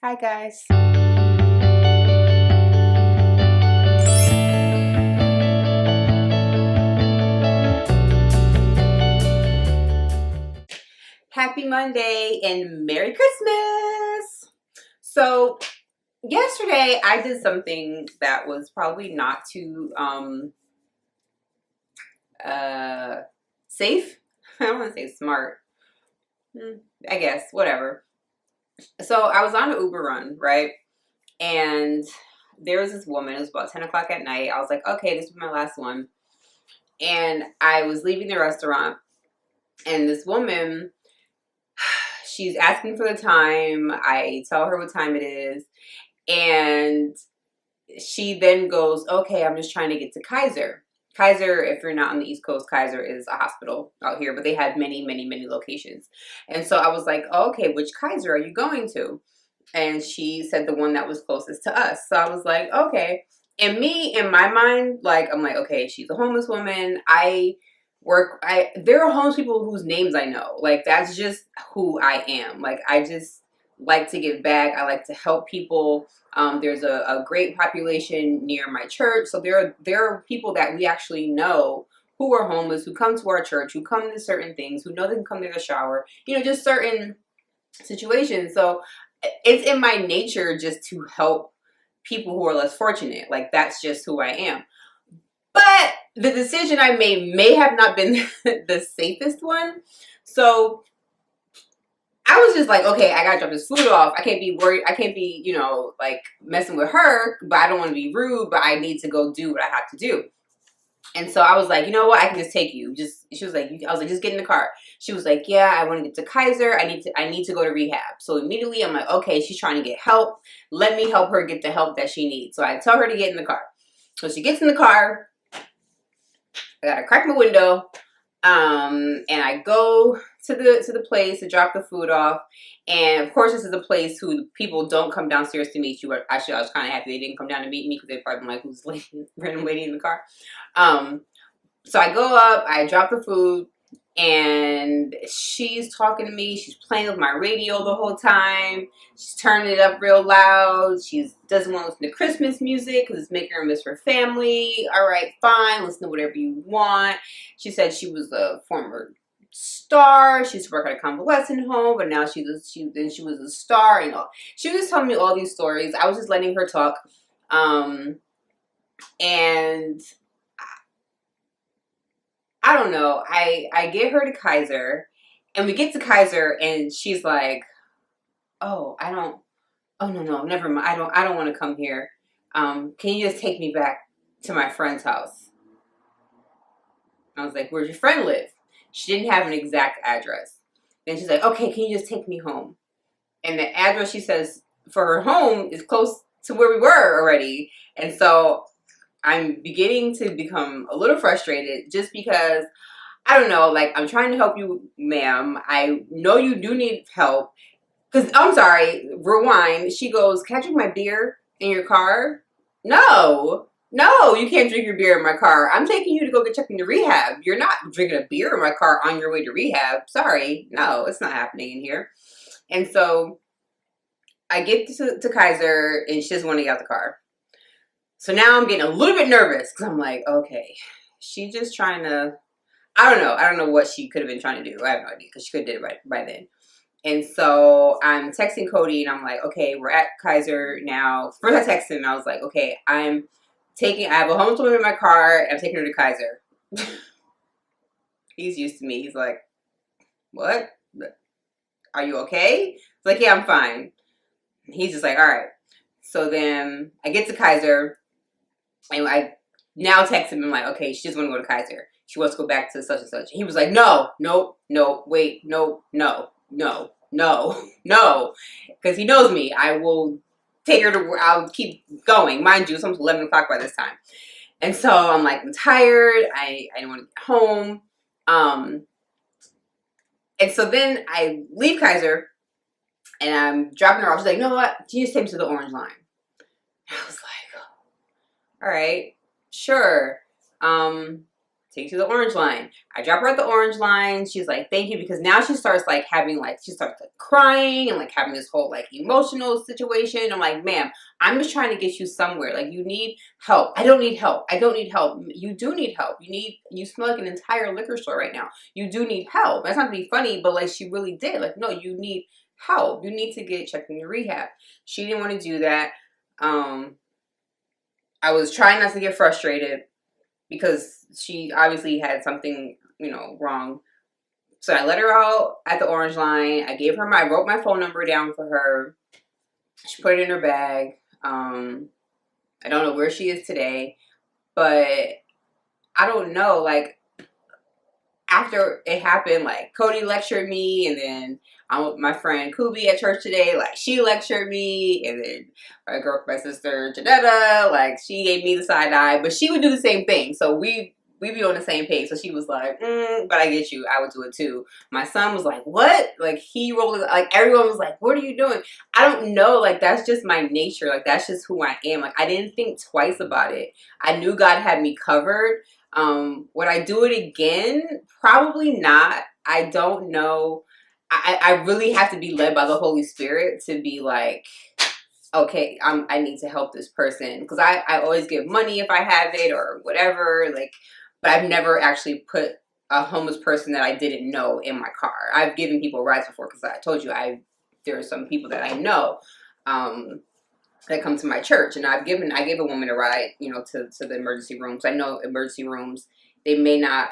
Hi guys. Happy Monday and Merry Christmas. So yesterday I did something that was probably not too safe. I don't want to say smart. I guess, whatever. So I was on an Uber run, right? And there was this woman, it was about 10 o'clock at night. I was like, okay, this is my last one. And I was leaving the restaurant, and this woman, she's asking for the time. I tell her what time it is. And she then goes, okay, I'm just trying to get to Kaiser. Kaiser, if you're not on the East Coast, Kaiser is a hospital out here, but they had many, many, many locations. And so I was like, oh, okay, which Kaiser are you going to? And she said the one that was closest to us. So I was like, okay. And me, in my mind, like, I'm like, okay, she's a homeless woman. There are homeless people whose names I know. Like, that's just who I am. Like, I just like to give back. I like to help people. There's a great population near my church. So there are people that we actually know who are homeless, who come to our church, who come to certain things, who know they can come to the shower, just certain situations. So it's in my nature just to help people who are less fortunate. Like, that's just who I am. But the decision I made may have not been the safest one. So I was just like, okay, I gotta drop this food off. I can't be worried. I can't be, like messing with her, but I don't want to be rude, but I need to go do what I have to do. And so I was like, you know what? I can just take you. She was like, I was like, just get in the car. She was like, yeah, I want to get to Kaiser. I need to go to rehab. So immediately I'm like, okay, she's trying to get help. Let me help her get the help that she needs. So I tell her to get in the car. So she gets in the car. I gotta crack my window. And I go to the place to drop the food off. And of course, this is a place who people don't come downstairs to meet you. Actually, I was kind of happy they didn't come down to meet me, because they'd probably been like, who's random lady in the car? So I go up, I drop the food, and she's talking to me. She's playing with my radio the whole time. She's turning it up real loud. She doesn't want to listen to Christmas music because it's making her miss her family. All right, fine. Listen to whatever you want. She said she was a former star. She used to work at a convalescent home, but now she was a star. And all. She was just telling me all these stories. I was just letting her talk. And I don't know. I get her to Kaiser, and we get to Kaiser, and she's like, "Oh, no, never mind. I don't want to come here. Can you just take me back to my friend's house?" I was like, "Where's your friend live?" She didn't have an exact address. Then she's like, "Okay, can you just take me home?" And the address she says for her home is close to where we were already, and so I'm beginning to become a little frustrated, just because, I don't know, like, I'm trying to help you, ma'am. I know you do need help. Because, I'm sorry, rewind. She goes, can I drink my beer in your car? No, you can't drink your beer in my car. I'm taking you to go get checked into rehab. You're not drinking a beer in my car on your way to rehab. Sorry, no, it's not happening in here. And so I get to Kaiser, and she doesn't want to get out the car. So now I'm getting a little bit nervous, because I'm like, okay, she's just trying to, I don't know what she could have been trying to do. I have no idea, because she could have did it right by then. And so I'm texting Cody, and I'm like, okay, we're at Kaiser now. First I texted him, and I was like, okay, I have a homeless woman in my car, and I'm taking her to Kaiser. He's used to me. He's like, what? Are you okay? It's like, yeah, I'm fine. He's just like, all right. So then I get to Kaiser, and I now text him. I'm like, okay, she just want to go to Kaiser. She wants to go back to such and such. He was like, no, wait, no. Because he knows me. I will take her to, I'll keep going. Mind you, it's almost 11 o'clock by this time. And so I'm like, I'm tired. I don't want to get home. And so then I leave Kaiser, and I'm dropping her off. She's like, you know what? Can you just take me to the orange line? I was like, all right, sure. take you to the orange line. I drop her at the orange line. She's like, thank you. Because now she starts like having like, she starts like crying and like having this whole like emotional situation. I'm like, ma'am, I'm just trying to get you somewhere. Like, you need help. I don't need help. I don't need help. You do need help. You smell like an entire liquor store right now. You do need help. That's not to be funny, but like she really did. Like, no, you need help. You need to get checked into rehab. She didn't want to do that. I was trying not to get frustrated because she obviously had something, you know, wrong. So I let her out at the orange line. I wrote my phone number down for her. She put it in her bag. I don't know where she is today, but I don't know, like, after it happened, like, Cody lectured me, and then I'm with my friend Kubi at church today, like, she lectured me, and then my sister Janetta, like, she gave me the side eye, but she would do the same thing, so we be on the same page. So she was like, but I get you, I would do it too. My son was like, what? Like, he rolled his, like, everyone was like, what are you doing? I don't know, like, that's just my nature, like, that's just who I am. Like, I didn't think twice about it. I knew God had me covered. Would I do it again? Probably not. I don't know. I really have to be led by the Holy Spirit to be like, okay, I need to help this person. Because I always give money if I have it or whatever. Like, but I've never actually put a homeless person that I didn't know in my car. I've given people rides before because I told you there are some people that I know. That come to my church, and I gave a woman a ride, you know, to the emergency rooms. I know emergency rooms, they may not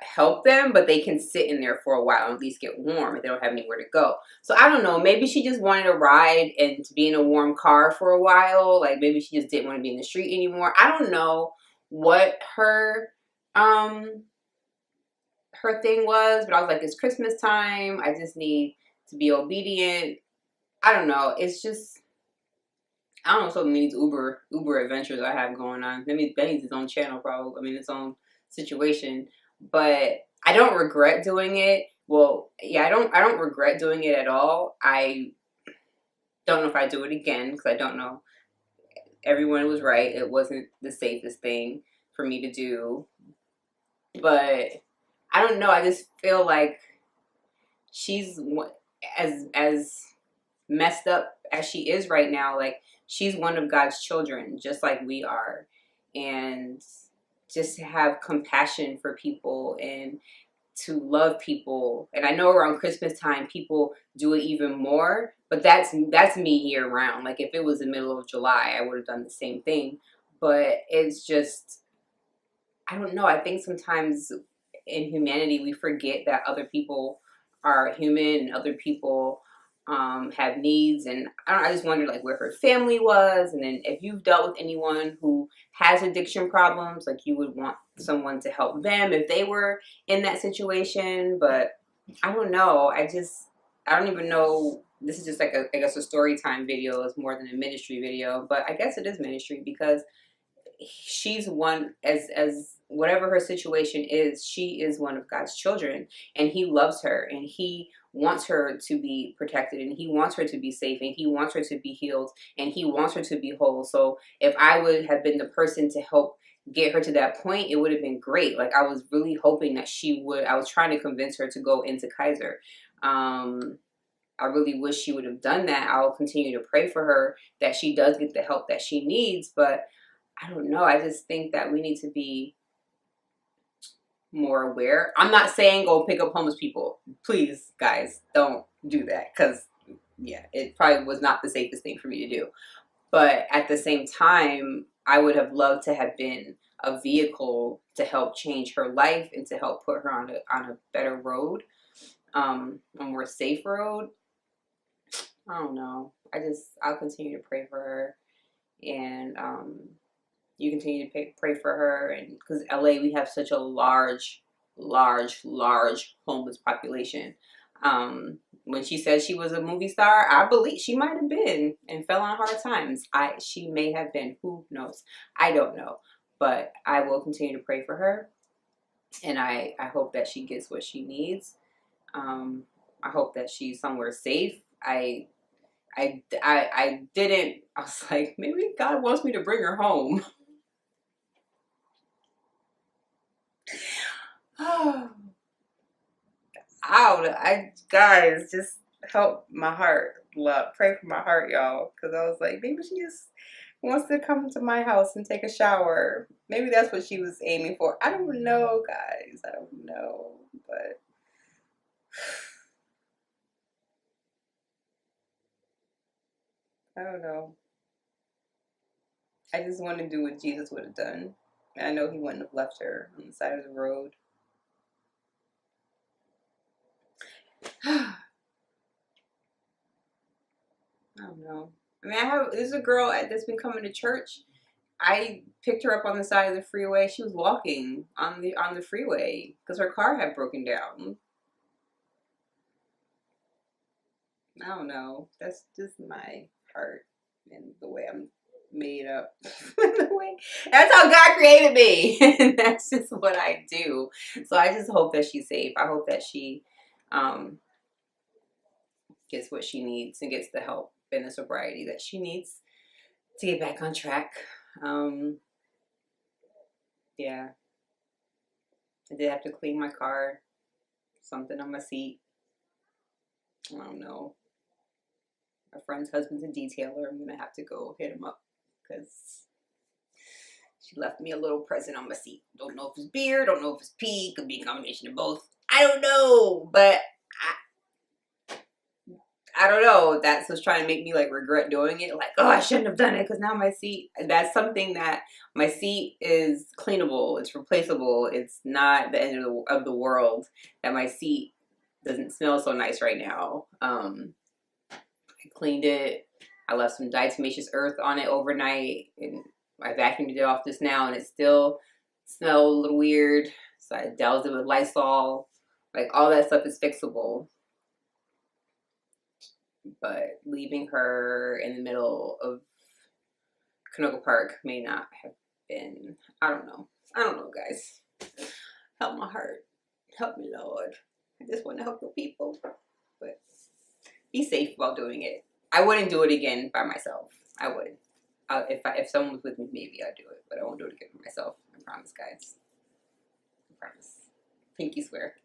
help them, but they can sit in there for a while and at least get warm if they don't have anywhere to go. So I don't know, maybe she just wanted a ride and to be in a warm car for a while. Like, maybe she just didn't want to be in the street anymore. I don't know what her thing was, but I was like, it's Christmas time. I just need to be obedient. I don't know. It's just, I don't know, so many Uber adventures I have going on. That means its own channel, probably. I mean, its own situation. But I don't regret doing it. Well, yeah, I don't regret doing it at all. I don't know if I do it again because I don't know. Everyone was right. It wasn't the safest thing for me to do. But I don't know. I just feel like she's as messed up as she is right now. Like, she's one of God's children, just like we are. And just to have compassion for people and to love people. And I know around Christmas time, people do it even more, but that's me year round. Like, if it was the middle of July, I would have done the same thing. But it's just, I don't know. I think sometimes in humanity, we forget that other people are human and other people have needs. And I just wonder, like, where her family was. And then if you've dealt with anyone who has addiction problems, like, you would want someone to help them if they were in that situation. But I don't know. I don't even know. This is just like I guess a story time video. It's more than a ministry video, but I guess it is ministry because she's one, as whatever her situation is, she is one of God's children, and he loves her, and he wants her to be protected, and he wants her to be safe, and he wants her to be healed, and he wants her to be whole. So if I would have been the person to help get her to that point, it would have been great. Like, I was really hoping that I was trying to convince her to go into Kaiser. I really wish she would have done that. I'll continue to pray for her that she does get the help that she needs, but I don't know. I just think that we need to be more aware. I'm not saying go pick up homeless people. Please, guys, don't do that, because, yeah, it probably was not the safest thing for me to do. But at the same time, I would have loved to have been a vehicle to help change her life and to help put her on a better road, a more safe road. I don't know. I'll continue to pray for her, and you continue to pray for her, and because LA, we have such a large homeless population. When she said she was a movie star, I believe she might have been and fell on hard times. She may have been. Who knows? I don't know. But I will continue to pray for her, and I hope that she gets what she needs. I hope that she's somewhere safe. I was like, maybe God wants me to bring her home. Oh, guys, just help my heart. Love, pray for my heart, y'all. Because I was like, maybe she just wants to come to my house and take a shower. Maybe that's what she was aiming for. I don't know, guys. I don't know. But I don't know. I just want to do what Jesus would have done. I know he wouldn't have left her on the side of the road. I don't know. I mean, there's a girl that's been coming to church. I picked her up on the side of the freeway. She was walking on the freeway because her car had broken down. I don't know. That's just my heart and the way I'm made up. That's how God created me. And that's just what I do. So I just hope that she's safe. I hope that she um, gets what she needs and gets the help and the sobriety that she needs to get back on track. Yeah. I did have to clean my car. Something on my seat. I don't know. My friend's husband's a detailer. I'm gonna have to go hit him up because she left me a little present on my seat. Don't know if it's beer, don't know if it's pee, could be a combination of both. I don't know, but I don't know. That's what's trying to make me like regret doing it. Like, oh, I shouldn't have done it because now my seat. That's something that my seat is cleanable. It's replaceable. It's not the end of the world. That my seat doesn't smell so nice right now. I cleaned it. I left some diatomaceous earth on it overnight, and I vacuumed it off just now, and it still smelled a little weird. So I doused it with Lysol. Like all that stuff is fixable. But leaving her in the middle of Canoga Park may not have been. I don't know. I don't know, guys. Help my heart. Help me, Lord. I just want to help the people. But be safe while doing it. I wouldn't do it again by myself. I would. If someone was with me, maybe I'd do it. But I won't do it again by myself. I promise, guys. I promise. Pinky swear.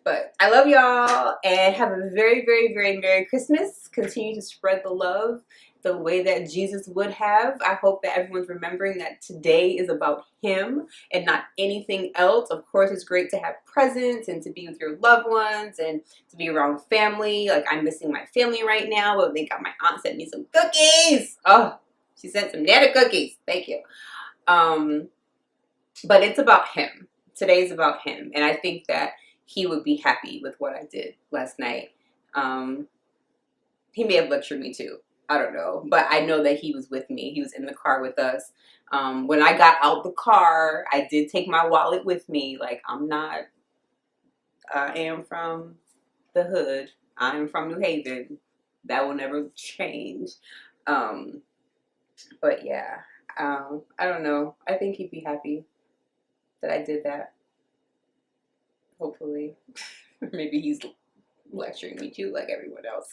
But I love y'all and have a very, very, very Merry Christmas. Continue to spread the love the way that Jesus would have. I hope that everyone's remembering that today is about him and not anything else. Of course, it's great to have presents and to be with your loved ones and to be around family. Like, I'm missing my family right now, but they got my aunt sent me some cookies. Oh, she sent some Nana cookies. Thank you. But it's about him. Today's about him. And I think that he would be happy with what I did last night. He may have lectured me too. I don't know. But I know that he was with me. He was in the car with us. When I got out the car, I did take my wallet with me. Like, I am from the hood. I am from New Haven. That will never change. But yeah, I don't know. I think he'd be happy that I did that. Hopefully. Maybe he's lecturing me too, like everyone else.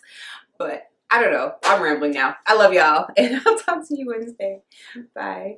But I don't know. I'm rambling now. I love y'all, and I'll talk to you Wednesday. Bye.